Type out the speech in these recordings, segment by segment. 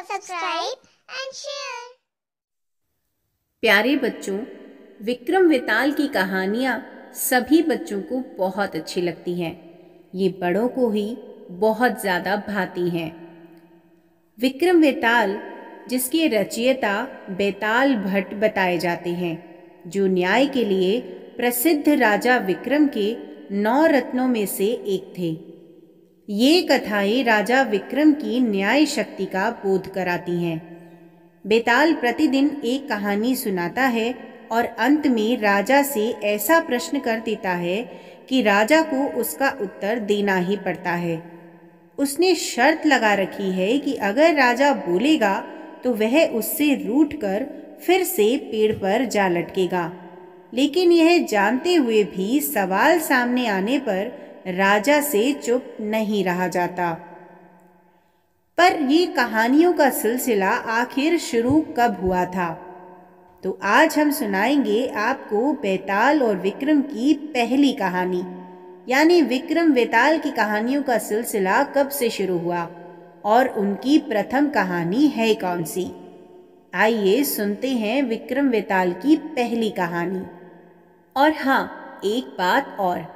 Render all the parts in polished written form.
subscribe and share। प्यारे बच्चों, विक्रम वेताल की कहानियाँ सभी बच्चों को बहुत अच्छी लगती हैं। ये बड़ों को ही बहुत ज़्यादा भाती हैं। विक्रम वेताल, जिसके रचयिता बेताल भट्ट बताए जाते हैं, जो न्याय के लिए प्रसिद्ध राजा विक्रम के 9 रत्नों में से एक थे। ये कथाएं राजा विक्रम की न्याय शक्ति का बोध कराती हैं। बेताल प्रतिदिन एक कहानी सुनाता है और अंत में राजा से ऐसा प्रश्न कर देता है कि राजा को उसका उत्तर देना ही पड़ता है। उसने शर्त लगा रखी है कि अगर राजा बोलेगा तो वह उससे रूठकर फिर से पेड़ पर जा लटकेगा। लेकिन यह जानते हुए भी सवाल सामने आने पर राजा से चुप नहीं रहा जाता। पर ये कहानियों का सिलसिला आखिर शुरू कब हुआ था? तो आज हम सुनाएंगे आपको बेताल और विक्रम की पहली कहानी, यानी विक्रम वेताल की कहानियों का सिलसिला कब से शुरू हुआ और उनकी प्रथम कहानी है कौन सी। आइए सुनते हैं विक्रम वेताल की पहली कहानी। और हाँ, एक बात और,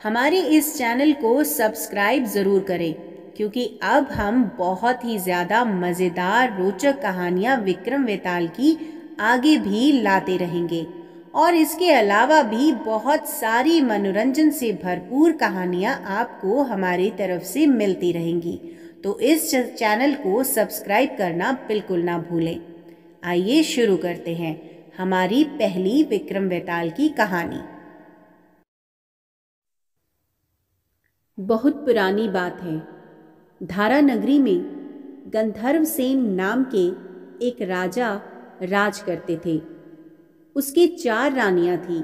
हमारे इस चैनल को सब्सक्राइब ज़रूर करें, क्योंकि अब हम बहुत ही ज़्यादा मज़ेदार रोचक कहानियाँ विक्रम वेताल की आगे भी लाते रहेंगे और इसके अलावा भी बहुत सारी मनोरंजन से भरपूर कहानियाँ आपको हमारी तरफ से मिलती रहेंगी। तो इस चैनल को सब्सक्राइब करना बिल्कुल ना भूलें। आइए शुरू करते हैं हमारी पहली विक्रम वेताल की कहानी। बहुत पुरानी बात है। धारा नगरी में गंधर्वसेन नाम के एक राजा राज करते थे। उसके 4 रानियां थीं।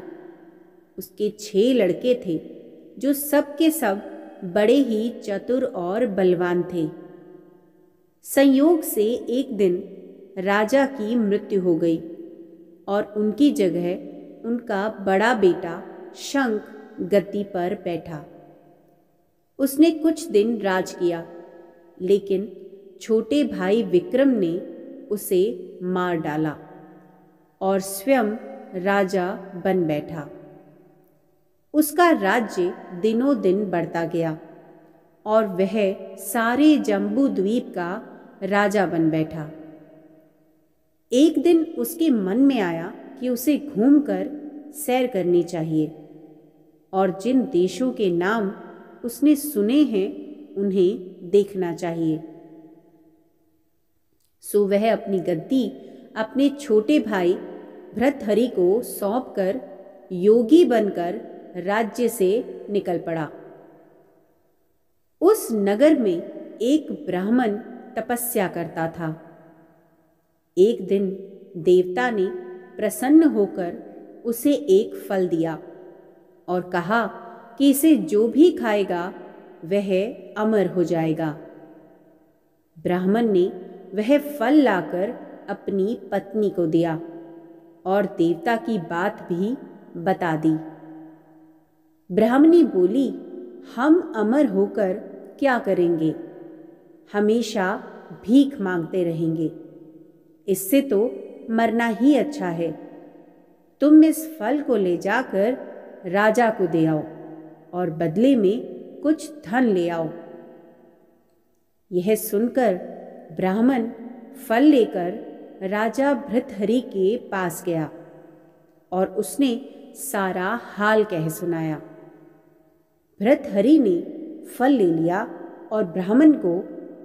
उसके 6 लड़के थे, जो सब के सब बड़े ही चतुर और बलवान थे। संयोग से एक दिन राजा की मृत्यु हो गई और उनकी जगह उनका बड़ा बेटा शंख गद्दी पर बैठा। उसने कुछ दिन राज किया, लेकिन छोटे भाई विक्रम ने उसे मार डाला और स्वयं राजा बन बैठा। उसका राज्य दिनों दिन बढ़ता गया और वह सारे जम्बू द्वीप का राजा बन बैठा। एक दिन उसके मन में आया कि उसे घूमकर सैर करनी चाहिए और जिन देशों के नाम उसने सुने हैं उन्हें देखना चाहिए। सो वह अपनी गद्दी अपने छोटे भाई भृतहरि को सौंपकर योगी बनकर राज्य से निकल पड़ा। उस नगर में एक ब्राह्मण तपस्या करता था। एक दिन देवता ने प्रसन्न होकर उसे एक फल दिया और कहा कि इसे जो भी खाएगा वह अमर हो जाएगा। ब्राह्मण ने वह फल लाकर अपनी पत्नी को दिया और देवता की बात भी बता दी। ब्राह्मणी बोली, हम अमर होकर क्या करेंगे? हमेशा भीख मांगते रहेंगे। इससे तो मरना ही अच्छा है। तुम इस फल को ले जाकर राजा को दे आओ और बदले में कुछ धन ले आओ। यह सुनकर ब्राह्मण फल लेकर राजा भृतहरि के पास गया और उसने सारा हाल कह सुनाया। भृतहरि ने फल ले लिया और ब्राह्मण को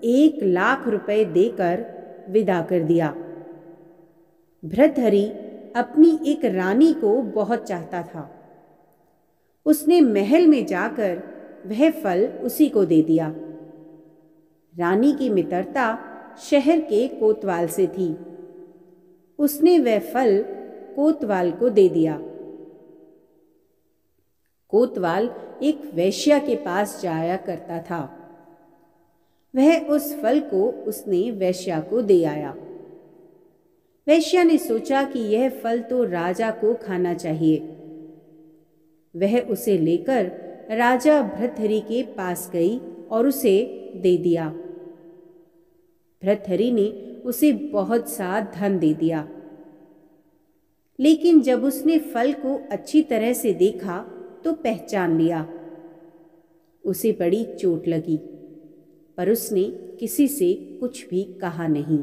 1 लाख रुपए देकर विदा कर दिया। भृतहरि अपनी एक रानी को बहुत चाहता था। उसने महल में जाकर वह फल उसी को दे दिया। रानी की मित्रता शहर के कोतवाल से थी। उसने वह फल कोतवाल को दे दिया। कोतवाल एक वेश्या के पास जाया करता था। वह उस फल को उसने वेश्या को दे आया। वेश्या ने सोचा कि यह फल तो राजा को खाना चाहिए। वह उसे लेकर राजा भृतहरि के पास गई और उसे दे दिया। भृतहरि ने उसे बहुत सा धन दे दिया। लेकिन जब उसने फल को अच्छी तरह से देखा तो पहचान लिया। उसे बड़ी चोट लगी, पर उसने किसी से कुछ भी कहा नहीं।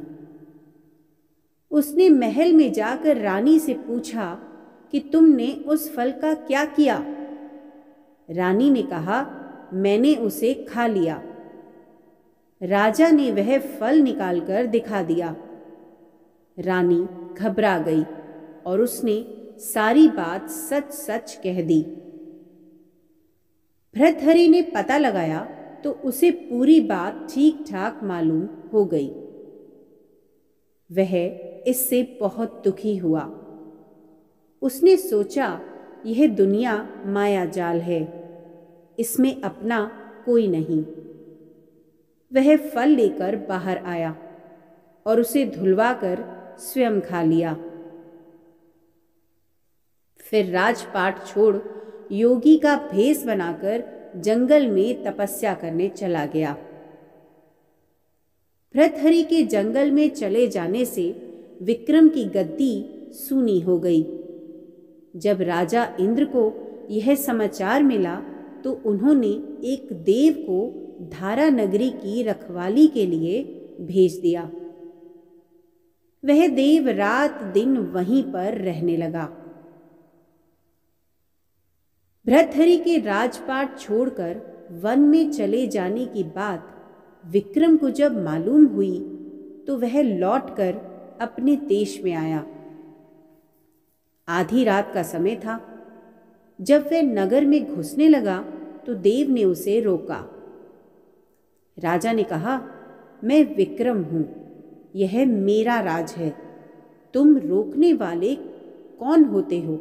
उसने महल में जाकर रानी से पूछा कि तुमने उस फल का क्या किया? रानी ने कहा, मैंने उसे खा लिया। राजा ने वह फल निकालकर दिखा दिया। रानी घबरा गई और उसने सारी बात सच सच कह दी। भर्तहरि ने पता लगाया तो उसे पूरी बात ठीक ठाक मालूम हो गई। वह इससे बहुत दुखी हुआ। उसने सोचा, यह दुनिया माया जाल है, इसमें अपना कोई नहीं। वह फल लेकर बाहर आया और उसे धुलवाकर स्वयं खा लिया। फिर राजपाट छोड़ योगी का भेष बनाकर जंगल में तपस्या करने चला गया। भर्तहरि के जंगल में चले जाने से विक्रम की गद्दी सूनी हो गई। जब राजा इंद्र को यह समाचार मिला तो उन्होंने एक देव को धारा नगरी की रखवाली के लिए भेज दिया। वह देव रात दिन वहीं पर रहने लगा। भर्तहरि के राजपाट छोड़कर वन में चले जाने की बात विक्रम को जब मालूम हुई तो वह लौटकर अपने देश में आया। आधी रात का समय था। जब वह नगर में घुसने लगा तो देव ने उसे रोका। राजा ने कहा, मैं विक्रम हूं, यह मेरा राज है, तुम रोकने वाले कौन होते हो?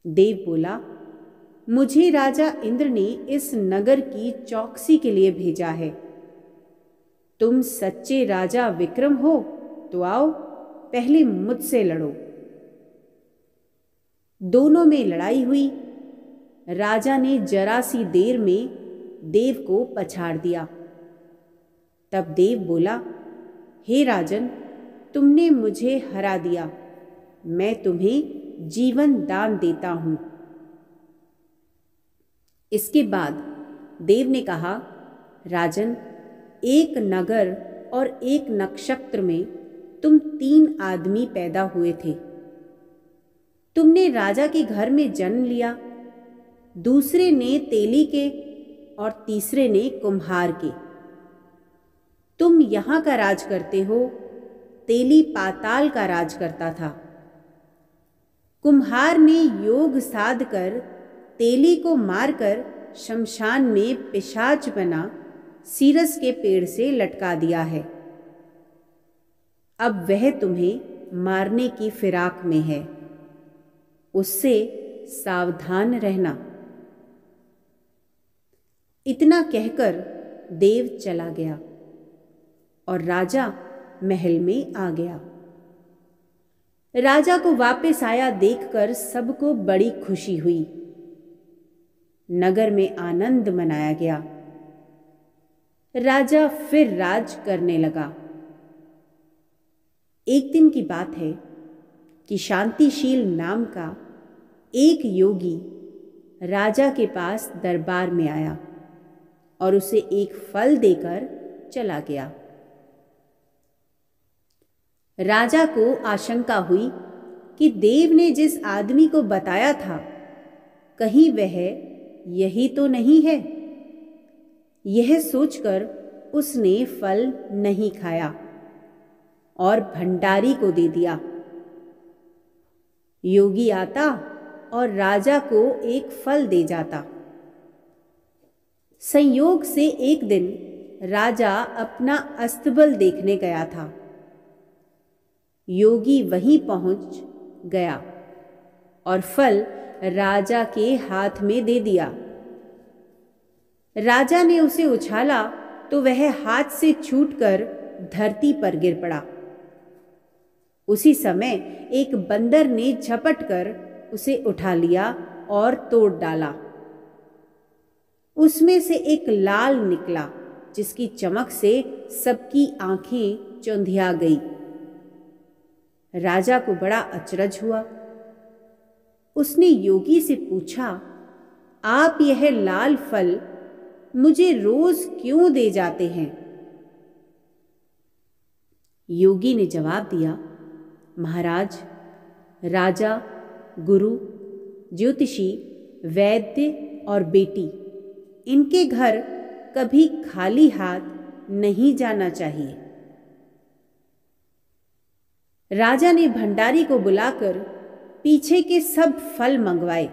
देव बोला, मुझे राजा इंद्र ने इस नगर की चौकसी के लिए भेजा है। तुम सच्चे राजा विक्रम हो तो आओ, पहले मुझसे लड़ो। दोनों में लड़ाई हुई। राजा ने जरा सी देर में देव को पछाड़ दिया। तब देव बोला, हे राजन, तुमने मुझे हरा दिया, मैं तुम्हें जीवन दान देता हूं। इसके बाद देव ने कहा, राजन, एक नगर और एक नक्षत्र में तुम 3 आदमी पैदा हुए थे। तुमने राजा के घर में जन्म लिया, दूसरे ने तेली के और तीसरे ने कुम्हार के। तुम यहां का राज करते हो, तेली पाताल का राज करता था। कुम्हार ने योग साध कर तेली को मारकर शमशान में पिशाच बना सीरस के पेड़ से लटका दिया है। अब वह तुम्हें मारने की फिराक में है, उससे सावधान रहना। इतना कहकर देव चला गया और राजा महल में आ गया। राजा को वापस आया देखकर सबको बड़ी खुशी हुई। नगर में आनंद मनाया गया। राजा फिर राज करने लगा। एक दिन की बात है कि शांतिशील नाम का एक योगी राजा के पास दरबार में आया और उसे एक फल देकर चला गया। राजा को आशंका हुई कि देव ने जिस आदमी को बताया था, कहीं वह यही तो नहीं है। यह सोचकर उसने फल नहीं खाया और भंडारी को दे दिया। योगी आता और राजा को एक फल दे जाता। संयोग से एक दिन राजा अपना अस्तबल देखने गया था। योगी वहीं पहुंच गया और फल राजा के हाथ में दे दिया। राजा ने उसे उछाला तो वह हाथ से छूटकर धरती पर गिर पड़ा। उसी समय एक बंदर ने झपट कर उसे उठा लिया और तोड़ डाला। उसमें से एक लाल निकला जिसकी चमक से सबकी आंखें चौंधिया गई। राजा को बड़ा अचरज हुआ। उसने योगी से पूछा, आप यह लाल फल मुझे रोज क्यों दे जाते हैं? योगी ने जवाब दिया, महाराज, राजा, गुरु, ज्योतिषी, वैद्य और बेटी, इनके घर कभी खाली हाथ नहीं जाना चाहिए। राजा ने भंडारी को बुलाकर पीछे के सब फल मंगवाए।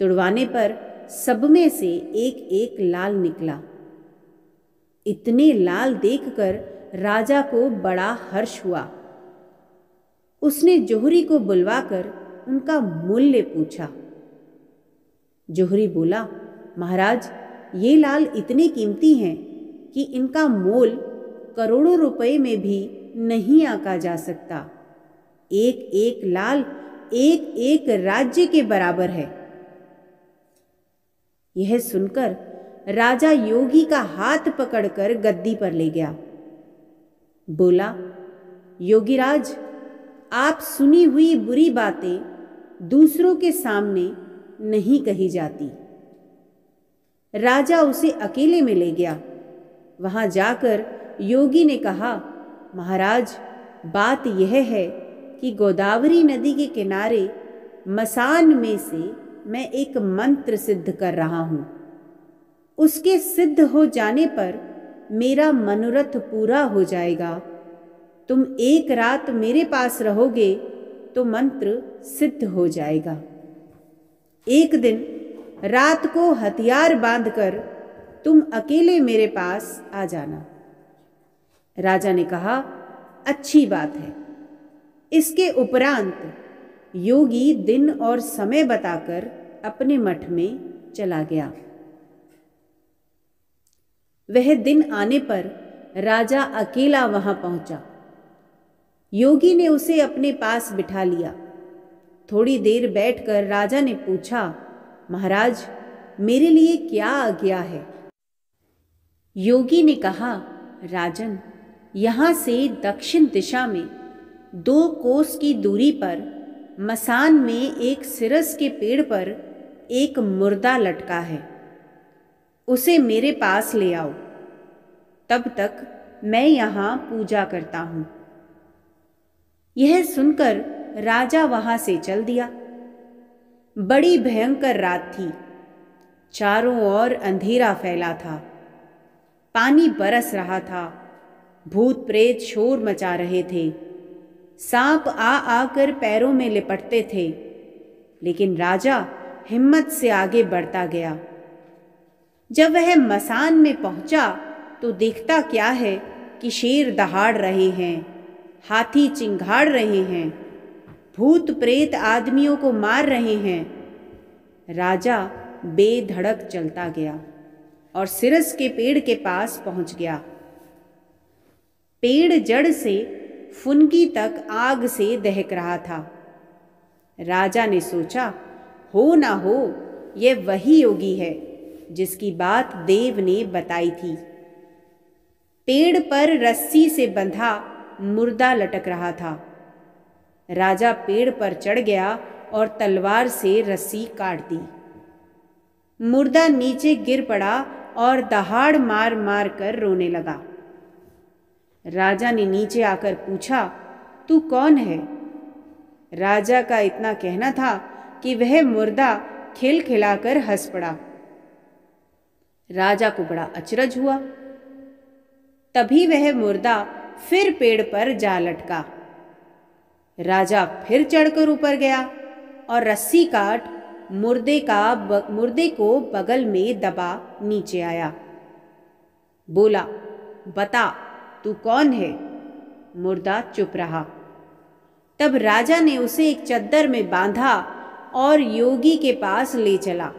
तुड़वाने पर सब में से एक एक लाल निकला। इतने लाल देखकर राजा को बड़ा हर्ष हुआ। उसने जोहरी को बुलवाकर उनका मूल्य पूछा। जोहरी बोला, महाराज, ये लाल इतने कीमती हैं कि इनका मोल करोड़ों रुपए में भी नहीं आंका जा सकता। एक एक लाल एक एक राज्य के बराबर है। यह सुनकर राजा योगी का हाथ पकड़कर गद्दी पर ले गया। बोला, योगीराज, आप सुनी हुई बुरी बातें दूसरों के सामने नहीं कही जाती। राजा उसे अकेले में ले गया। वहां जाकर योगी ने कहा, महाराज, बात यह है कि गोदावरी नदी के किनारे मसान में से मैं एक मंत्र सिद्ध कर रहा हूं। उसके सिद्ध हो जाने पर मेरा मनोरथ पूरा हो जाएगा। तुम एक रात मेरे पास रहोगे तो मंत्र सिद्ध हो जाएगा। एक दिन रात को हथियार बांधकर तुम अकेले मेरे पास आ जाना। राजा ने कहा, अच्छी बात है। इसके उपरांत योगी दिन और समय बताकर अपने मठ में चला गया। वह दिन आने पर राजा अकेला वहां पहुंचा। योगी ने उसे अपने पास बिठा लिया। थोड़ी देर बैठकर राजा ने पूछा, महाराज, मेरे लिए क्या आज्ञा है? योगी ने कहा, राजन, यहां से दक्षिण दिशा में 2 कोस की दूरी पर मसान में एक सिरस के पेड़ पर एक मुर्दा लटका है। उसे मेरे पास ले आओ। तब तक मैं यहां पूजा करता हूं। यह सुनकर राजा वहां से चल दिया। बड़ी भयंकर रात थी। चारों ओर अंधेरा फैला था। पानी बरस रहा था। भूत प्रेत शोर मचा रहे थे। सांप आ आकर पैरों में लिपटते थे। लेकिन राजा हिम्मत से आगे बढ़ता गया। जब वह मसान में पहुंचा तो देखता क्या है कि शेर दहाड़ रहे हैं, हाथी चिंघाड़ रहे हैं, भूत प्रेत आदमियों को मार रहे हैं। राजा बेधड़क चलता गया और सिरस के पेड़ के पास पहुंच गया। पेड़ जड़ से फुनगी तक आग से दहक रहा था। राजा ने सोचा, हो ना हो यह वही योगी है जिसकी बात देव ने बताई थी। पेड़ पर रस्सी से बंधा मुर्दा लटक रहा था। राजा पेड़ पर चढ़ गया और तलवार से रस्सी काट दी। मुर्दा नीचे गिर पड़ा और दहाड़ मार मार कर रोने लगा। राजा ने नीचे आकर पूछा, तू कौन है? राजा का इतना कहना था कि वह मुर्दा खिलखिलाकर हंस पड़ा। राजा को बड़ा अचरज हुआ। तभी वह मुर्दा फिर पेड़ पर जा लटका। राजा फिर चढ़कर ऊपर गया और रस्सी काट मुर्दे को बगल में दबा नीचे आया। बोला, बता तू कौन है? मुर्दा चुप रहा। तब राजा ने उसे एक चद्दर में बांधा और योगी के पास ले चला।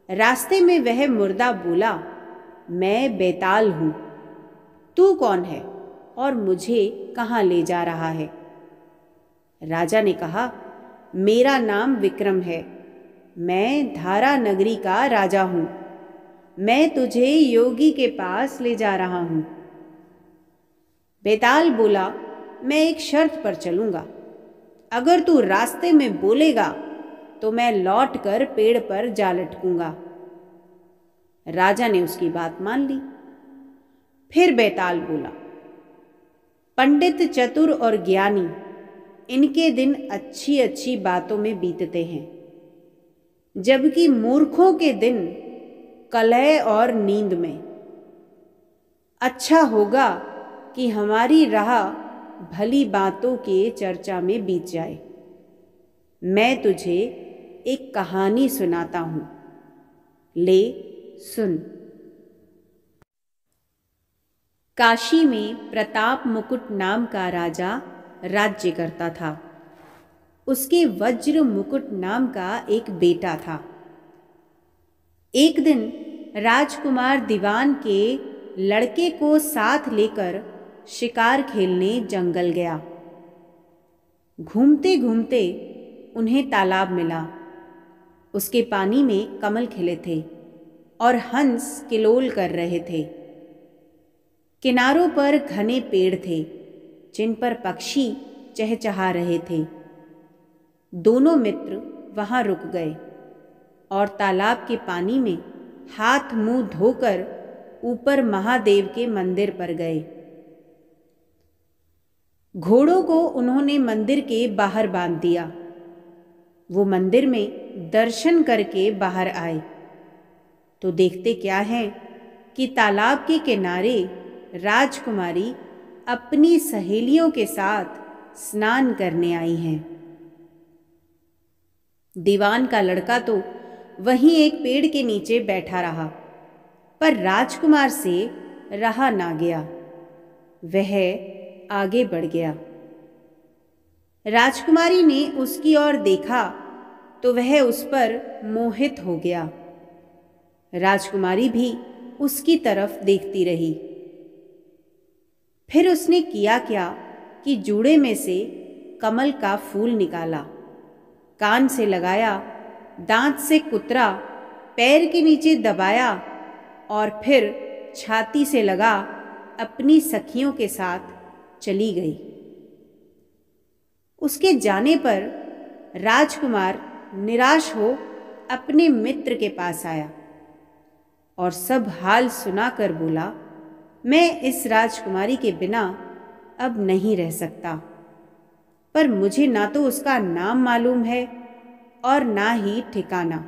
रास्ते में वह मुर्दा बोला, मैं बेताल हूं। तू कौन है और मुझे कहां ले जा रहा है? राजा ने कहा, मेरा नाम विक्रम है। मैं धारा नगरी का राजा हूं। मैं तुझे योगी के पास ले जा रहा हूं। बेताल बोला, मैं एक शर्त पर चलूंगा। अगर तू रास्ते में बोलेगा तो मैं लौटकर पेड़ पर जा लटकूंगा। राजा ने उसकी बात मान ली। फिर बेताल बोला, पंडित, चतुर और ज्ञानी, इनके दिन अच्छी अच्छी बातों में बीतते हैं, जबकि मूर्खों के दिन कलह और नींद में। अच्छा होगा कि हमारी राह भली बातों के चर्चा में बीत जाए। मैं तुझे एक कहानी सुनाता हूं, ले सुन। काशी में प्रताप मुकुट नाम का राजा राज्य करता था। उसके वज्र मुकुट नाम का एक बेटा था। एक दिन राजकुमार दीवान के लड़के को साथ लेकर शिकार खेलने जंगल गया। घूमते घूमते उन्हें तालाब मिला। उसके पानी में कमल खिले थे और हंस किलोल कर रहे थे। किनारों पर घने पेड़ थे जिन पर पक्षी चहचहा रहे थे। दोनों मित्र वहां रुक गए और तालाब के पानी में हाथ मुंह धोकर ऊपर महादेव के मंदिर पर गए। घोड़ों को उन्होंने मंदिर के बाहर बांध दिया। वो मंदिर में दर्शन करके बाहर आए तो देखते क्या है कि तालाब के किनारे राजकुमारी अपनी सहेलियों के साथ स्नान करने आई हैं। दीवान का लड़का तो वहीं एक पेड़ के नीचे बैठा रहा, पर राजकुमार से रहा ना गया। वह आगे बढ़ गया। राजकुमारी ने उसकी ओर देखा तो वह उस पर मोहित हो गया। राजकुमारी भी उसकी तरफ देखती रही। फिर उसने किया क्या कि जूड़े में से कमल का फूल निकाला, कान से लगाया, दांत से कुतरा, पैर के नीचे दबाया और फिर छाती से लगा अपनी सखियों के साथ चली गई। उसके जाने पर राजकुमार निराश हो अपने मित्र के पास आया और सब हाल सुनाकर बोला, मैं इस राजकुमारी के बिना अब नहीं रह सकता, पर मुझे ना तो उसका नाम मालूम है और ना ही ठिकाना।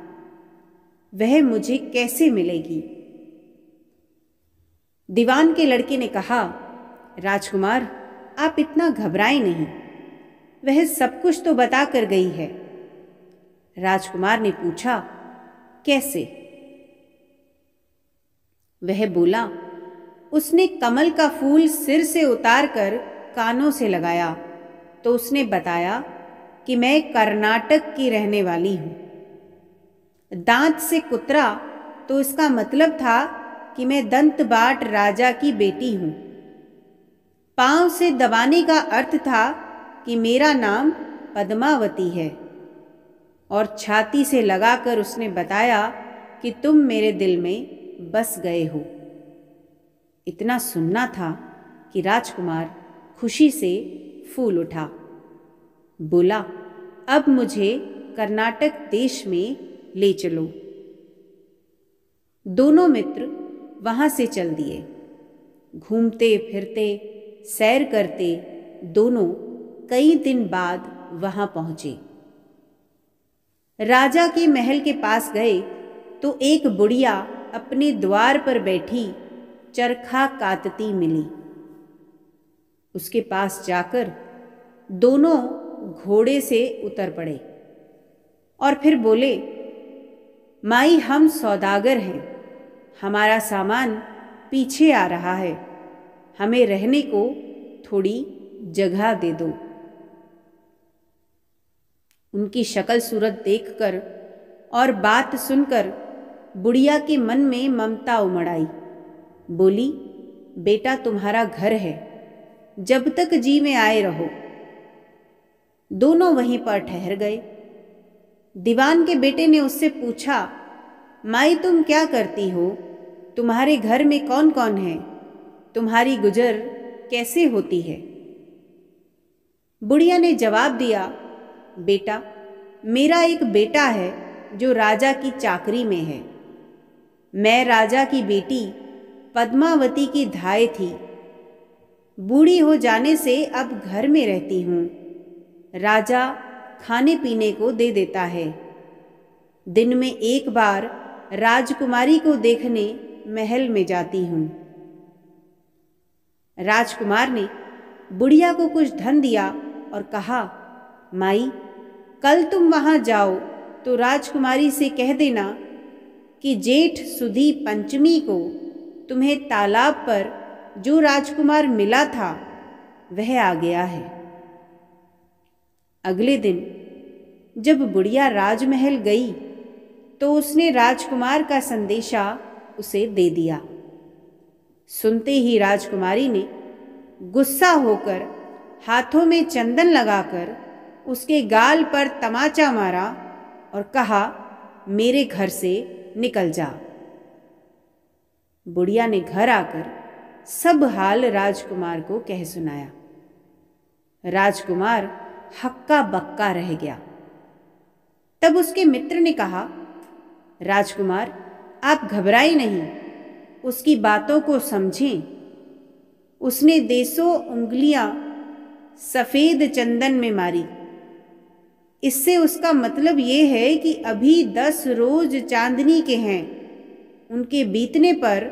वह मुझे कैसे मिलेगी? दीवान के लड़के ने कहा, राजकुमार, आप इतना घबराएं नहीं, वह सब कुछ तो बता कर गई है। राजकुमार ने पूछा, कैसे? वह बोला, उसने कमल का फूल सिर से उतारकर कानों से लगाया तो उसने बताया कि मैं कर्नाटक की रहने वाली हूं। दांत से कुतरा तो इसका मतलब था कि मैं दंतबाट राजा की बेटी हूं। पांव से दबाने का अर्थ था कि मेरा नाम पद्मावती है। और छाती से लगाकर उसने बताया कि तुम मेरे दिल में बस गए हो। इतना सुनना था कि राजकुमार खुशी से फूल उठा। बोला, अब मुझे कर्नाटक देश में ले चलो। दोनों मित्र वहां से चल दिए। घूमते फिरते सैर करते दोनों कई दिन बाद वहां पहुंचे। राजा के महल के पास गए तो एक बुढ़िया अपने द्वार पर बैठी चरखा कातती मिली। उसके पास जाकर दोनों घोड़े से उतर पड़े और फिर बोले, माई, हम सौदागर हैं, हमारा सामान पीछे आ रहा है, हमें रहने को थोड़ी जगह दे दो। उनकी शक्ल सूरत देखकर और बात सुनकर बुढ़िया के मन में ममता उमड़ आई। बोली, बेटा, तुम्हारा घर है, जब तक जी में आए रहो। दोनों वहीं पर ठहर गए। दीवान के बेटे ने उससे पूछा, माई, तुम क्या करती हो तुम्हारे घर में कौन कौन है? तुम्हारी गुजर कैसे होती है? बुढ़िया ने जवाब दिया, बेटा, मेरा एक बेटा है जो राजा की चाकरी में है। मैं राजा की बेटी पद्मावती की धाय थी। बूढ़ी हो जाने से अब घर में रहती हूँ। राजा खाने पीने को दे देता है। दिन में एक बार राजकुमारी को देखने महल में जाती हूँ। राजकुमार ने बुढ़िया को कुछ धन दिया और कहा, माई, कल तुम वहाँ जाओ तो राजकुमारी से कह देना कि जेठ सुदी पंचमी को तुम्हें तालाब पर जो राजकुमार मिला था वह आ गया है। अगले दिन जब बुढ़िया राजमहल गई तो उसने राजकुमार का संदेशा उसे दे दिया। सुनते ही राजकुमारी ने गुस्सा होकर हाथों में चंदन लगाकर उसके गाल पर तमाचा मारा और कहा, मेरे घर से निकल जा। बुढ़िया ने घर आकर सब हाल राजकुमार को कह सुनाया। राजकुमार हक्का बक्का रह गया। तब उसके मित्र ने कहा, राजकुमार, आप घबराएं नहीं, उसकी बातों को समझें। उसने देसों उंगलियां सफेद चंदन में मारी। इससे उसका मतलब ये है कि अभी 10 रोज चांदनी के हैं। उनके बीतने पर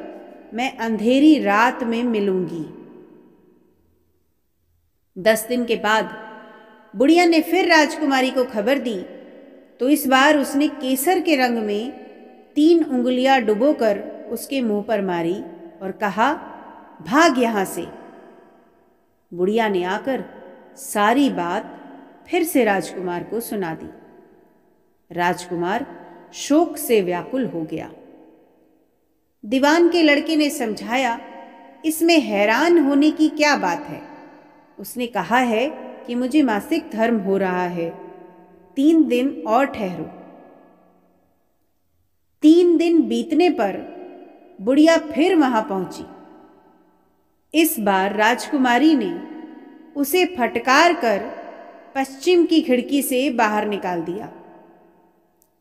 मैं अंधेरी रात में मिलूंगी। 10 दिन के बाद बुढ़िया ने फिर राजकुमारी को खबर दी तो इस बार उसने केसर के रंग में 3 उंगलियां डुबोकर उसके मुंह पर मारी और कहा, भाग यहां से। बुढ़िया ने आकर सारी बात फिर से राजकुमार को सुना दी। राजकुमार शोक से व्याकुल हो गया। दीवान के लड़के ने समझाया, इसमें हैरान होने की क्या बात है? उसने कहा है कि मुझे मासिक धर्म हो रहा है, 3 दिन और ठहरो। 3 दिन बीतने पर बुढ़िया फिर वहां पहुंची। इस बार राजकुमारी ने उसे फटकार कर पश्चिम की खिड़की से बाहर निकाल दिया।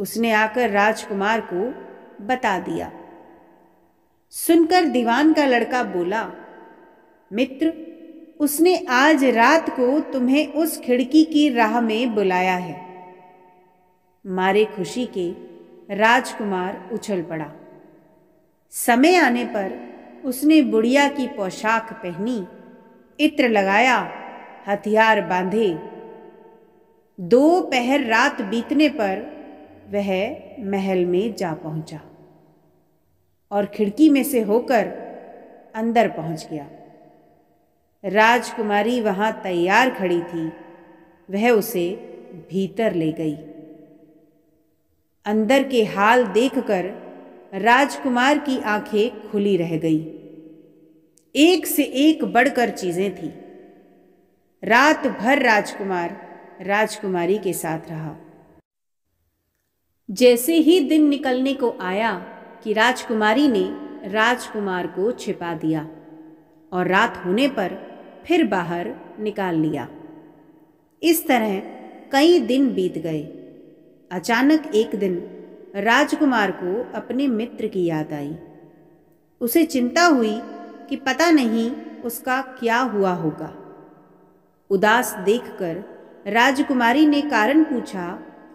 उसने आकर राजकुमार को बता दिया। सुनकर दीवान का लड़का बोला, मित्र, उसने आज रात को तुम्हें उस खिड़की की राह में बुलाया है। मारे खुशी के राजकुमार उछल पड़ा। समय आने पर उसने बुढ़िया की पोशाक पहनी, इत्र लगाया, हथियार बांधे। 2 पहर रात बीतने पर वह महल में जा पहुंचा और खिड़की में से होकर अंदर पहुंच गया। राजकुमारी वहां तैयार खड़ी थी। वह उसे भीतर ले गई। अंदर के हाल देखकर राजकुमार की आंखें खुली रह गई। एक से एक बढ़कर चीजें थी। रात भर राजकुमार राजकुमारी के साथ रहा। जैसे ही दिन निकलने को आया कि राजकुमारी ने राजकुमार को छिपा दिया और रात होने पर फिर बाहर निकाल लिया। इस तरह कई दिन बीत गए। अचानक एक दिन राजकुमार को अपने मित्र की याद आई। उसे चिंता हुई कि पता नहीं उसका क्या हुआ होगा। उदास देखकर राजकुमारी ने कारण पूछा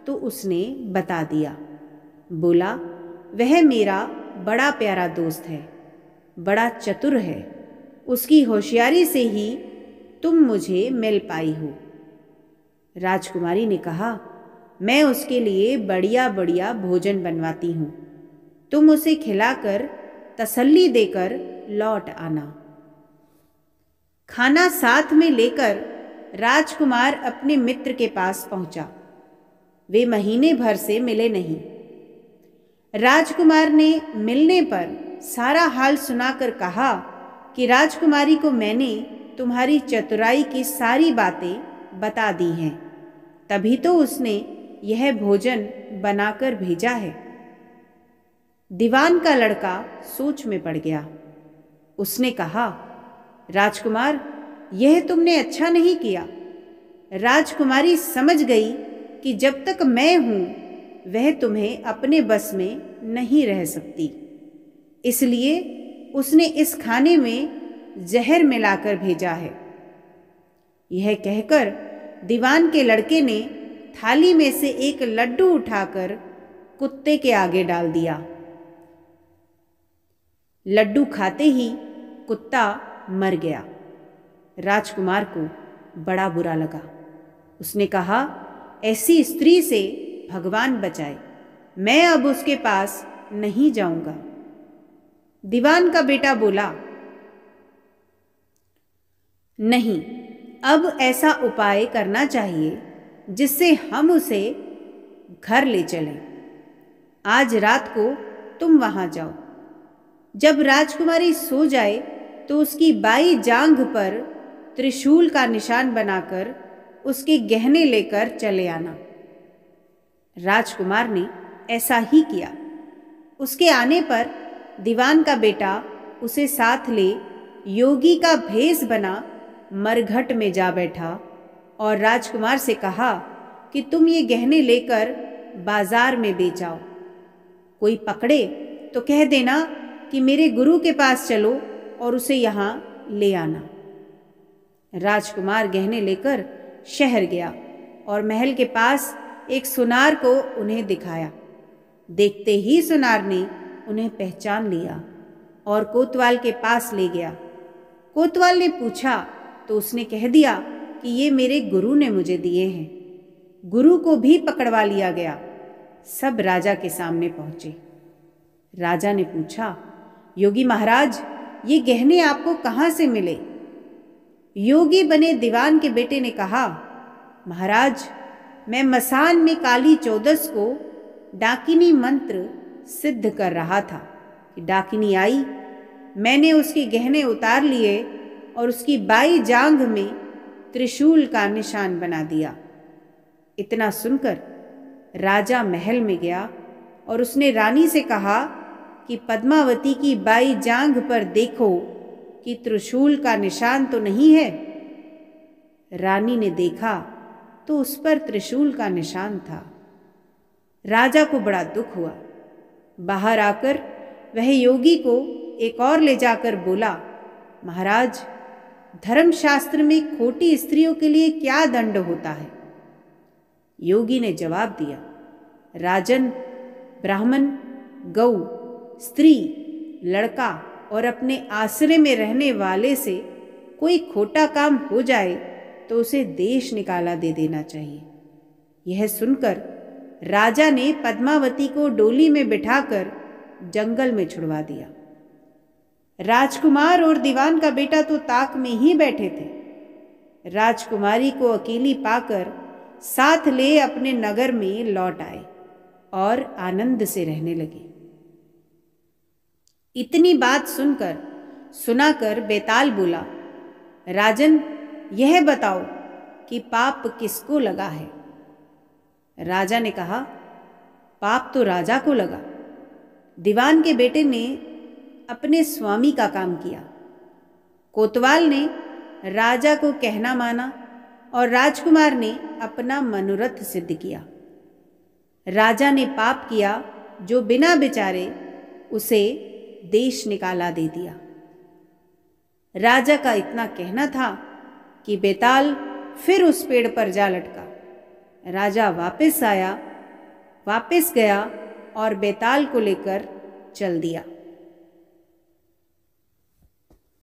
तो उसने बता दिया। बोला, वह मेरा बड़ा प्यारा दोस्त है, बड़ा चतुर है। उसकी होशियारी से ही तुम मुझे मिल पाई हो। राजकुमारी ने कहा, मैं उसके लिए बढ़िया बढ़िया भोजन बनवाती हूँ। तुम उसे खिलाकर तसल्ली देकर लौट आना। खाना साथ में लेकर राजकुमार अपने मित्र के पास पहुंचा। वे महीने भर से मिले नहीं। राजकुमार ने मिलने पर सारा हाल सुनाकर कहा कि राजकुमारी को मैंने तुम्हारी चतुराई की सारी बातें बता दी हैं, तभी तो उसने यह भोजन बनाकर भेजा है। दीवान का लड़का सोच में पड़ गया। उसने कहा, राजकुमार, यह तुमने अच्छा नहीं किया। राजकुमारी समझ गई कि जब तक मैं हूं वह तुम्हें अपने बस में नहीं रह सकती, इसलिए उसने इस खाने में जहर मिलाकर भेजा है। यह कहकर दीवान के लड़के ने थाली में से एक लड्डू उठाकर कुत्ते के आगे डाल दिया। लड्डू खाते ही कुत्ता मर गया। राजकुमार को बड़ा बुरा लगा। उसने कहा, ऐसी स्त्री से भगवान बचाए, मैं अब उसके पास नहीं जाऊंगा। दीवान का बेटा बोला, नहीं, अब ऐसा उपाय करना चाहिए जिससे हम उसे घर ले चलें। आज रात को तुम वहां जाओ। जब राजकुमारी सो जाए तो उसकी बाई जांघ पर त्रिशूल का निशान बनाकर उसके गहने लेकर चले आना। राजकुमार ने ऐसा ही किया। उसके आने पर दीवान का बेटा उसे साथ ले योगी का भेष बना मरघट में जा बैठा और राजकुमार से कहा कि तुम ये गहने लेकर बाजार में बेच आओ। कोई पकड़े तो कह देना कि मेरे गुरु के पास चलो और उसे यहाँ ले आना। राजकुमार गहने लेकर शहर गया और महल के पास एक सुनार को उन्हें दिखाया। देखते ही सुनार ने उन्हें पहचान लिया और कोतवाल के पास ले गया। कोतवाल ने पूछा तो उसने कह दिया कि ये मेरे गुरु ने मुझे दिए हैं। गुरु को भी पकड़वा लिया गया। सब राजा के सामने पहुंचे। राजा ने पूछा, योगी महाराज, ये गहने आपको कहाँ से मिले? योगी बने दीवान के बेटे ने कहा, महाराज, मैं मसान में काली चौदस को डाकिनी मंत्र सिद्ध कर रहा था कि डाकिनी आई। मैंने उसके गहने उतार लिए और उसकी बाई जांघ में त्रिशूल का निशान बना दिया। इतना सुनकर राजा महल में गया और उसने रानी से कहा कि पद्मावती की बाई जांघ पर देखो कि त्रिशूल का निशान तो नहीं है। रानी ने देखा तो उस पर त्रिशूल का निशान था। राजा को बड़ा दुख हुआ। बाहर आकर वह योगी को एक और ले जाकर बोला, महाराज, धर्मशास्त्र में खोटी स्त्रियों के लिए क्या दंड होता है? योगी ने जवाब दिया, राजन, ब्राह्मण, गौ, स्त्री, लड़का और अपने आश्रय में रहने वाले से कोई खोटा काम हो जाए तो उसे देश निकाला दे देना चाहिए। यह सुनकर राजा ने पद्मावती को डोली में बिठाकर जंगल में छुड़वा दिया। राजकुमार और दीवान का बेटा तो ताक में ही बैठे थे। राजकुमारी को अकेली पाकर साथ ले अपने नगर में लौट आए और आनंद से रहने लगे। इतनी बात सुनाकर बेताल बोला, राजन, यह बताओ कि पाप किसको लगा है? राजा ने कहा, पाप तो राजा को लगा। दीवान के बेटे ने अपने स्वामी का काम किया। कोतवाल ने राजा को कहना माना और राजकुमार ने अपना मनोरथ सिद्ध किया। राजा ने पाप किया जो बिना विचारे उसे देश निकाला दे दिया। राजा का इतना कहना था कि बेताल फिर उस पेड़ पर जा लटका। राजा वापस गया और बेताल को लेकर चल दिया।